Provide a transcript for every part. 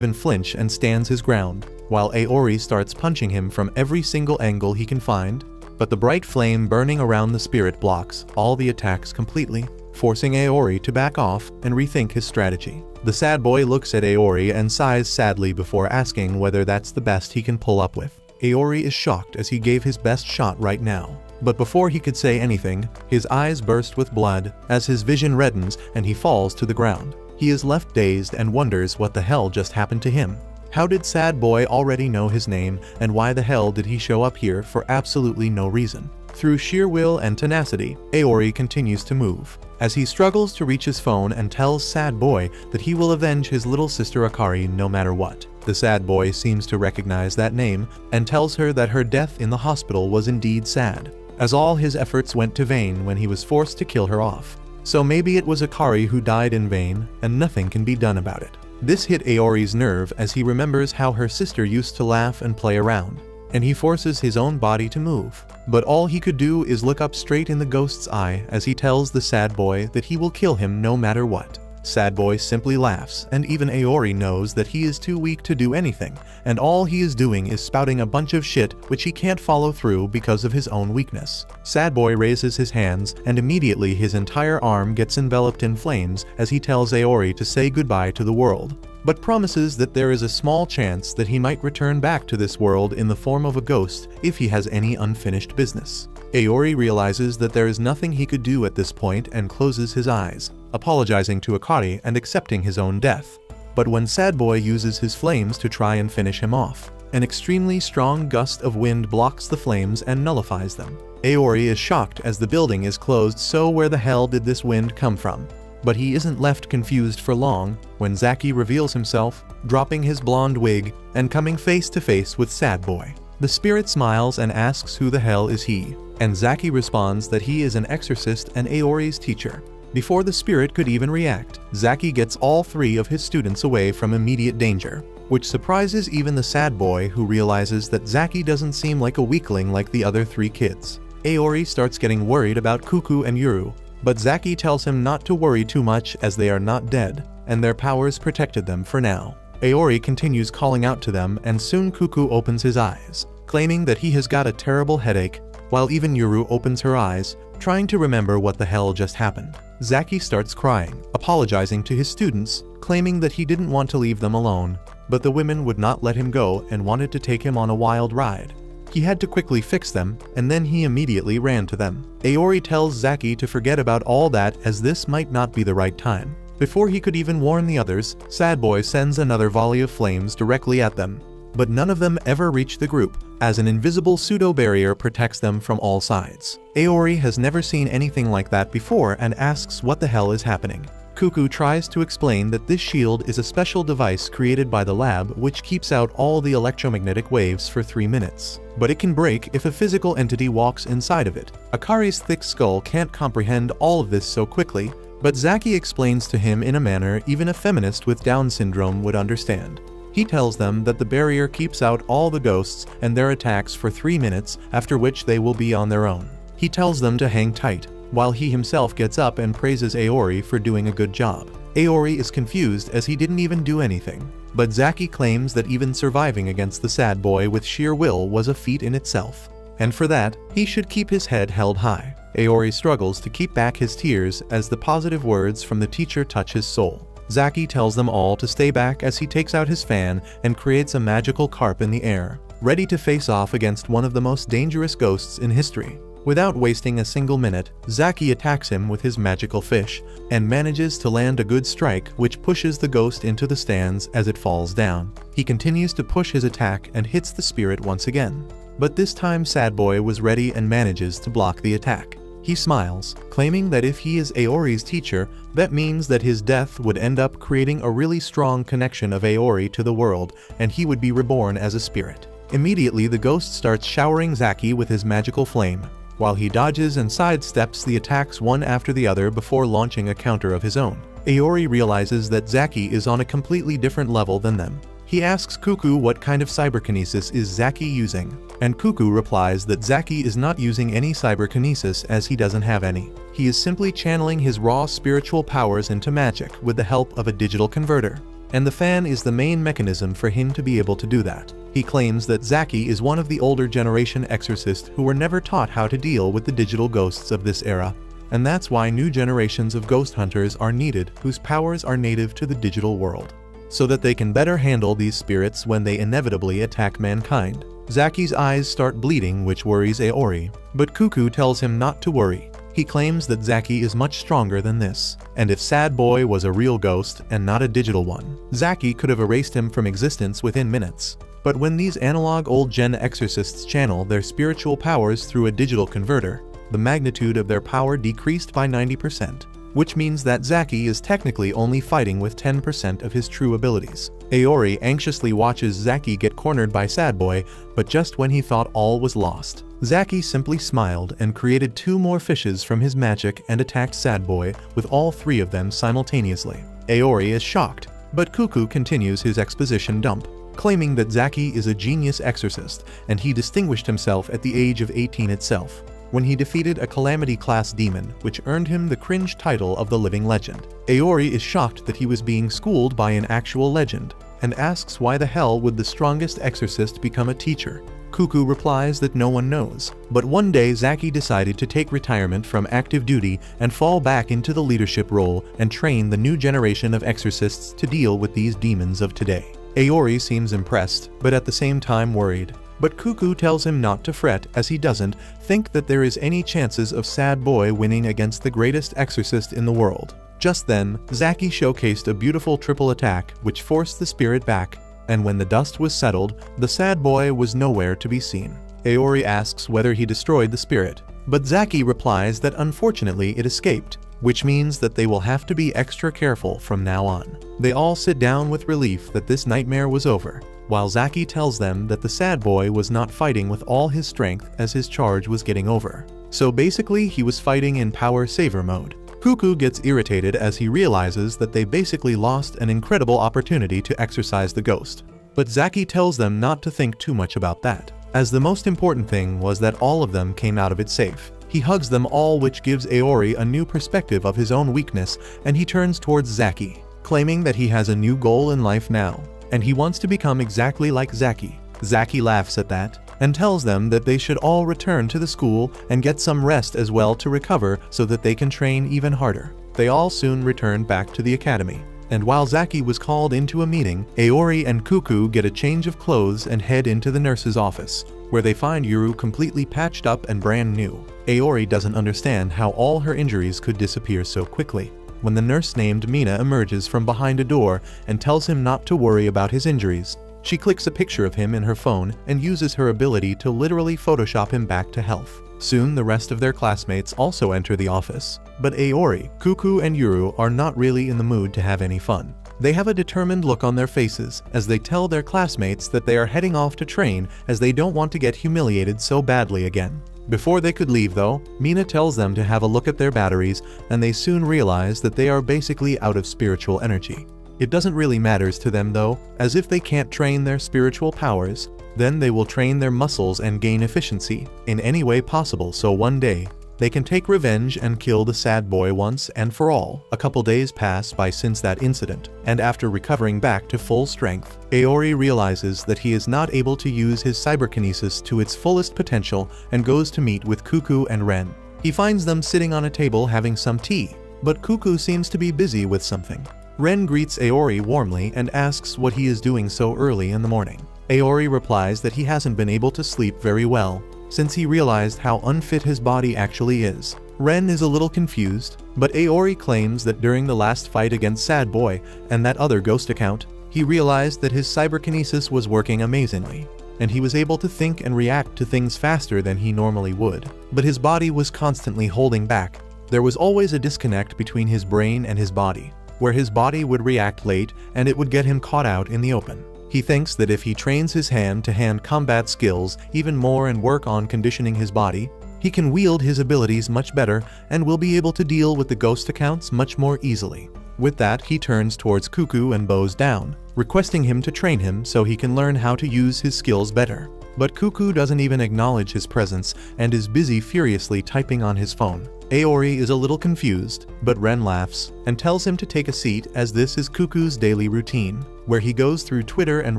even flinch and stands his ground, while Aori starts punching him from every single angle he can find. But the bright flame burning around the spirit blocks all the attacks completely, forcing Aori to back off and rethink his strategy. The sad boy looks at Aori and sighs sadly before asking whether that's the best he can pull up with. Aori is shocked as he gave his best shot right now. But before he could say anything, his eyes burst with blood as his vision reddens and he falls to the ground. He is left dazed and wonders what the hell just happened to him. How did Sad Boy already know his name, and why the hell did he show up here for absolutely no reason? Through sheer will and tenacity, Aori continues to move. As he struggles to reach his phone and tells Sad Boy that he will avenge his little sister Akari no matter what. The Sad Boy seems to recognize that name and tells her that her death in the hospital was indeed sad, as all his efforts went to vain when he was forced to kill her off. So maybe it was Akari who died in vain, and nothing can be done about it. This hit Aori's nerve as he remembers how her sister used to laugh and play around, and he forces his own body to move. But all he could do is look up straight in the ghost's eye as he tells the Sad Boy that he will kill him no matter what. Sad Boy simply laughs, and even Aori knows that he is too weak to do anything, and all he is doing is spouting a bunch of shit which he can't follow through because of his own weakness. Sad Boy raises his hands, and immediately his entire arm gets enveloped in flames as he tells Aori to say goodbye to the world, but promises that there is a small chance that he might return back to this world in the form of a ghost if he has any unfinished business. Aori realizes that there is nothing he could do at this point and closes his eyes, apologizing to Akari and accepting his own death. But when Sad Boy uses his flames to try and finish him off, an extremely strong gust of wind blocks the flames and nullifies them. Aori is shocked as the building is closed, so where the hell did this wind come from? But he isn't left confused for long when Zaki reveals himself, dropping his blonde wig and coming face to face with Sad Boy. The spirit smiles and asks who the hell is he, and Zaki responds that he is an exorcist and Aori's teacher. Before the spirit could even react, Zaki gets all three of his students away from immediate danger, which surprises even the Sad Boy, who realizes that Zaki doesn't seem like a weakling like the other three kids. Aori starts getting worried about Cuckoo and Yuru, but Zaki tells him not to worry too much as they are not dead, and their powers protected them for now. Aori continues calling out to them, and soon Cuckoo opens his eyes, claiming that he has got a terrible headache, while even Yuru opens her eyes, trying to remember what the hell just happened. Zaki starts crying, apologizing to his students, claiming that he didn't want to leave them alone, but the women would not let him go and wanted to take him on a wild ride. He had to quickly fix them, and then he immediately ran to them. Aori tells Zaki to forget about all that as this might not be the right time. Before he could even warn the others, Sad Boy sends another volley of flames directly at them. But none of them ever reach the group, as an invisible pseudo-barrier protects them from all sides. Aori has never seen anything like that before and asks what the hell is happening. Cuckoo tries to explain that this shield is a special device created by the lab which keeps out all the electromagnetic waves for 3 minutes. But it can break if a physical entity walks inside of it. Akari's thick skull can't comprehend all of this so quickly, but Zaki explains to him in a manner even a feminist with Down syndrome would understand. He tells them that the barrier keeps out all the ghosts and their attacks for 3 minutes, after which they will be on their own. He tells them to hang tight, while he himself gets up and praises Aori for doing a good job. Aori is confused as he didn't even do anything, but Zaki claims that even surviving against the Sad Boy with sheer will was a feat in itself, and for that, he should keep his head held high. Aori struggles to keep back his tears as the positive words from the teacher touch his soul. Zaki tells them all to stay back as he takes out his fan and creates a magical carp in the air, ready to face off against one of the most dangerous ghosts in history. Without wasting a single minute, Zaki attacks him with his magical fish, and manages to land a good strike which pushes the ghost into the stands as it falls down. He continues to push his attack and hits the spirit once again. But this time Sad Boy was ready and manages to block the attack. He smiles, claiming that if he is Aori's teacher, that means that his death would end up creating a really strong connection of Aori to the world, and he would be reborn as a spirit. Immediately the ghost starts showering Zaki with his magical flame, while he dodges and sidesteps the attacks one after the other before launching a counter of his own. Aori realizes that Zaki is on a completely different level than them. He asks Cuckoo what kind of cyberkinesis is Zaki using, and Cuckoo replies that Zaki is not using any cyberkinesis as he doesn't have any. He is simply channeling his raw spiritual powers into magic with the help of a digital converter. and the fan is the main mechanism for him to be able to do that. He claims that Zaki is one of the older generation exorcists who were never taught how to deal with the digital ghosts of this era, and that's why new generations of ghost hunters are needed whose powers are native to the digital world, so that they can better handle these spirits when they inevitably attack mankind. Zaki's eyes start bleeding, which worries Aori, but Cuckoo tells him not to worry. He claims that Zaki is much stronger than this, and if Sad Boy was a real ghost and not a digital one, Zaki could have erased him from existence within minutes. But when these analog old-gen exorcists channel their spiritual powers through a digital converter, the magnitude of their power decreased by 90%, which means that Zaki is technically only fighting with 10% of his true abilities. Aori anxiously watches Zaki get cornered by Sad Boy, but just when he thought all was lost, Zaki simply smiled and created 2 more fishes from his magic and attacked Sad Boy with all 3 of them simultaneously. Aori is shocked, but Cuckoo continues his exposition dump, claiming that Zaki is a genius exorcist and he distinguished himself at the age of 18 itself, when he defeated a Calamity-class demon, which earned him the cringe title of the Living Legend. Aori is shocked that he was being schooled by an actual legend, and asks why the hell would the strongest exorcist become a teacher. Cuckoo replies that no one knows, but one day Zaki decided to take retirement from active duty and fall back into the leadership role and train the new generation of exorcists to deal with these demons of today. Aori seems impressed, but at the same time worried. But Cuckoo tells him not to fret, as he doesn't think that there is any chances of Sad Boy winning against the greatest exorcist in the world. Just then, Zaki showcased a beautiful triple attack which forced the spirit back, and when the dust was settled, the Sad Boy was nowhere to be seen. Aori asks whether he destroyed the spirit, but Zaki replies that unfortunately it escaped, which means that they will have to be extra careful from now on. They all sit down with relief that this nightmare was over, while Zaki tells them that the Sad Boy was not fighting with all his strength as his charge was getting over. So basically he was fighting in power saver mode. Cuckoo gets irritated as he realizes that they basically lost an incredible opportunity to exorcise the ghost. But Zaki tells them not to think too much about that, as the most important thing was that all of them came out of it safe. He hugs them all, which gives Aori a new perspective of his own weakness, and he turns towards Zaki, claiming that he has a new goal in life now, and he wants to become exactly like Zaki. Zaki laughs at that, and tells them that they should all return to the school and get some rest as well to recover so that they can train even harder. They all soon return back to the academy, and while Zaki was called into a meeting, Aori and Cuckoo get a change of clothes and head into the nurse's office, where they find Yuru completely patched up and brand new. Aori doesn't understand how all her injuries could disappear so quickly, when the nurse named Mina emerges from behind a door and tells him not to worry about his injuries. She clicks a picture of him in her phone and uses her ability to literally Photoshop him back to health. Soon the rest of their classmates also enter the office, but Aori, Cuckoo, and Yuru are not really in the mood to have any fun. They have a determined look on their faces as they tell their classmates that they are heading off to train as they don't want to get humiliated so badly again. Before they could leave though, Mina tells them to have a look at their batteries, and they soon realize that they are basically out of spiritual energy. It doesn't really matter to them though, as if they can't train their spiritual powers, then they will train their muscles and gain efficiency in any way possible, so one day they can take revenge and kill the Sad Boy once and for all. A couple days pass by since that incident, and after recovering back to full strength, Aori realizes that he is not able to use his cyberkinesis to its fullest potential and goes to meet with Cuckoo and Ren. He finds them sitting on a table having some tea, but Cuckoo seems to be busy with something. Ren greets Aori warmly and asks what he is doing so early in the morning. Aori replies that he hasn't been able to sleep very well, since he realized how unfit his body actually is. Ren is a little confused, but Aori claims that during the last fight against Sad Boy and that other ghost account, he realized that his cyberkinesis was working amazingly, and he was able to think and react to things faster than he normally would. But his body was constantly holding back. There was always a disconnect between his brain and his body, where his body would react late and it would get him caught out in the open. He thinks that if he trains his hand-to-hand combat skills even more and work on conditioning his body, he can wield his abilities much better and will be able to deal with the ghost accounts much more easily. With that, he turns towards Cuckoo and bows down, requesting him to train him so he can learn how to use his skills better. But Cuckoo doesn't even acknowledge his presence and is busy furiously typing on his phone. Aori is a little confused, but Ren laughs and tells him to take a seat as this is Cuckoo's daily routine, where he goes through Twitter and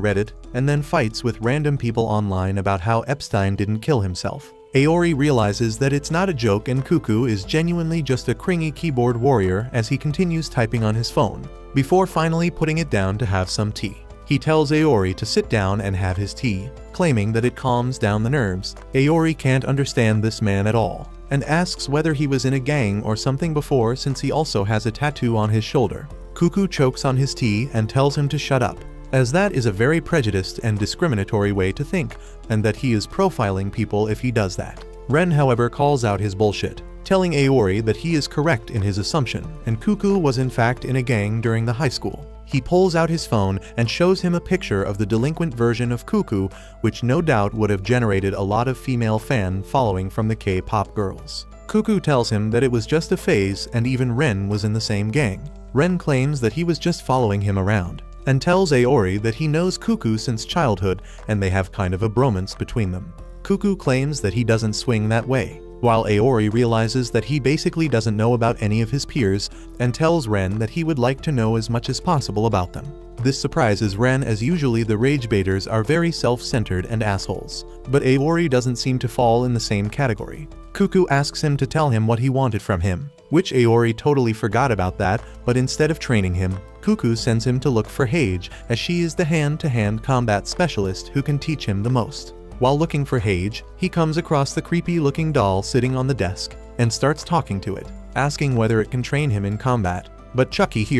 Reddit and then fights with random people online about how Epstein didn't kill himself. Aori realizes that it's not a joke and Cuckoo is genuinely just a cringy keyboard warrior as he continues typing on his phone, before finally putting it down to have some tea. He tells Aori to sit down and have his tea, claiming that it calms down the nerves. Aori can't understand this man at all, and asks whether he was in a gang or something before since he also has a tattoo on his shoulder. Cuckoo chokes on his tea and tells him to shut up, as that is a very prejudiced and discriminatory way to think, and that he is profiling people if he does that. Ren, however, calls out his bullshit, telling Aori that he is correct in his assumption, and Cuckoo was in fact in a gang during the high school. He pulls out his phone and shows him a picture of the delinquent version of Cuckoo, which no doubt would have generated a lot of female fan following from the K-pop girls. Cuckoo tells him that it was just a phase and even Ren was in the same gang. Ren claims that he was just following him around, and tells Aori that he knows Cuckoo since childhood and they have kind of a bromance between them. Cuckoo claims that he doesn't swing that way, while Aori realizes that he basically doesn't know about any of his peers and tells Ren that he would like to know as much as possible about them. This surprises Ren as usually the rage baiters are very self-centered and assholes, but Aori doesn't seem to fall in the same category. Cuckoo asks him to tell him what he wanted from him, which Aori totally forgot about that, but instead of training him, Cuckoo sends him to look for Hage as she is the hand-to-hand combat specialist who can teach him the most. While looking for Hage, he comes across the creepy-looking doll sitting on the desk and starts talking to it, asking whether it can train him in combat, but Chucky here